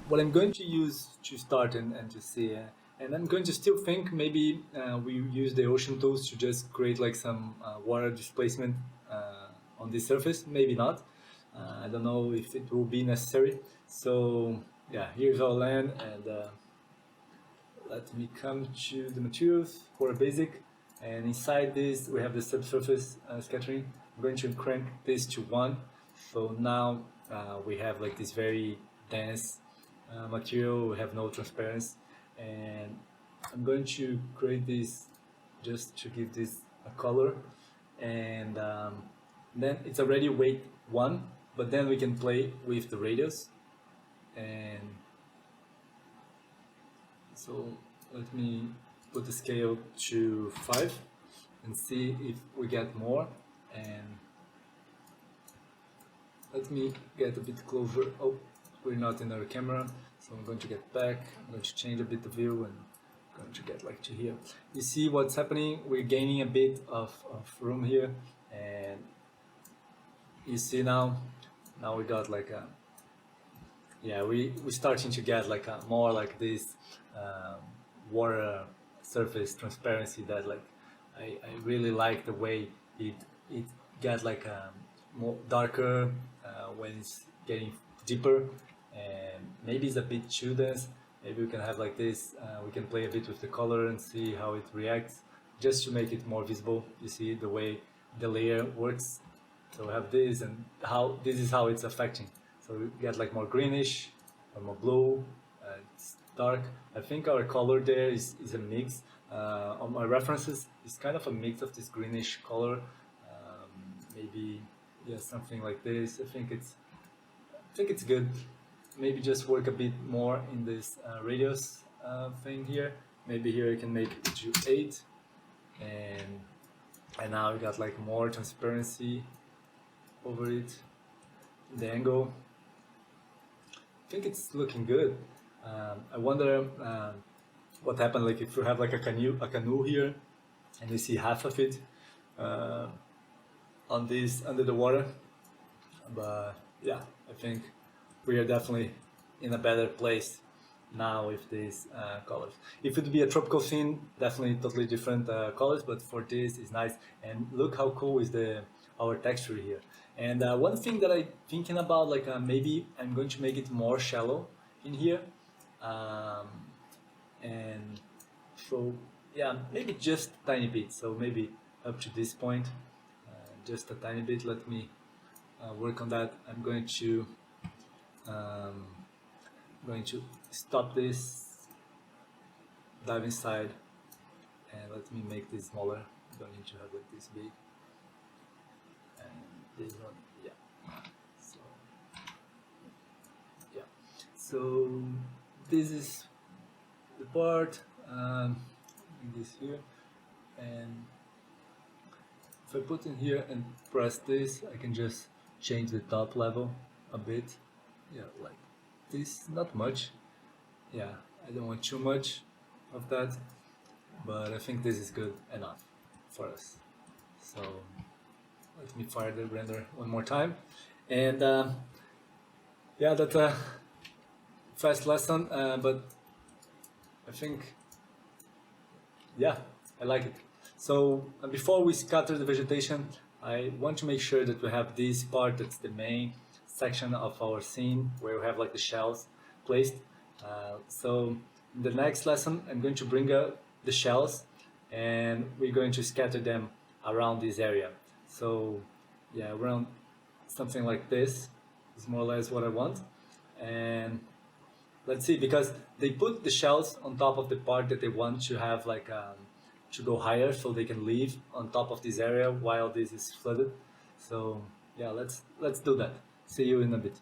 what I'm going to use to start and to see, and I'm going to still think maybe we use the ocean tools to just create like some water displacement on this surface. Maybe not. I don't know if it will be necessary. So yeah, here's our land, and let me come to the materials for a basic. And inside this we have the subsurface scattering. I'm going to crank this to 1. So now we have like this very dense material. We have no transparency, and I'm going to create this just to give this a color, and then it's already weight 1, but then we can play with the radius. And so let me put the scale to 5 and see if we get more. And let me get a bit closer. Oh, we're not in our camera, so I'm going to get back. I'm going to change a bit the view, and I'm going to get like to here. You see what's happening? We're gaining a bit of room here, and you see now we got like a, yeah, we're starting to get like a more like this water surface transparency that like I really like the way it got like a more darker when it's getting deeper, and maybe it's a bit too dense. Maybe we can have like this, we can play a bit with the color and see how it reacts just to make it more visible. You see the way the layer works. So we have this, and how this is how it's affecting. So we get like more greenish or more blue. It's dark. I think our color there is a mix. On my references, it's kind of a mix of this greenish color. Maybe, yeah, something like this. I think it's good. Maybe just work a bit more in this radius thing here. Maybe here I can make it to 8, and now we got like more transparency over it. The angle, I think it's looking good. I wonder what happened like if you have like a canoe here and you see half of it on this under the water. But yeah, I think we are definitely in a better place now with these colors. If it would be a tropical scene, definitely totally different colors, but for this it's nice. And look how cool is our texture here. And one thing that I'm thinking about, like maybe I'm going to make it more shallow in here, and so yeah, maybe just a tiny bit. So maybe up to this point, just a tiny bit. Let me work on that. I'm going to stop this, dive inside, and let me make this smaller. Don't need to have like this big. This one, yeah. So this is the part. This here, and if I put in here and press this, I can just change the top level a bit. Yeah, like this. Not much. Yeah, I don't want too much of that, but I think this is good enough for us. So let me fire the render one more time. And yeah, that's a fast lesson, but I think, yeah, I like it. So before we scatter the vegetation, I want to make sure that we have this part that's the main section of our scene, where we have like the shells placed. So in the next lesson, I'm going to bring up the shells, and we're going to scatter them around this area. So yeah, around something like this is more or less what I want. And let's see, because they put the shells on top of the part that they want to have like to go higher, so they can live on top of this area while this is flooded. So yeah, let's do that. See you in a bit.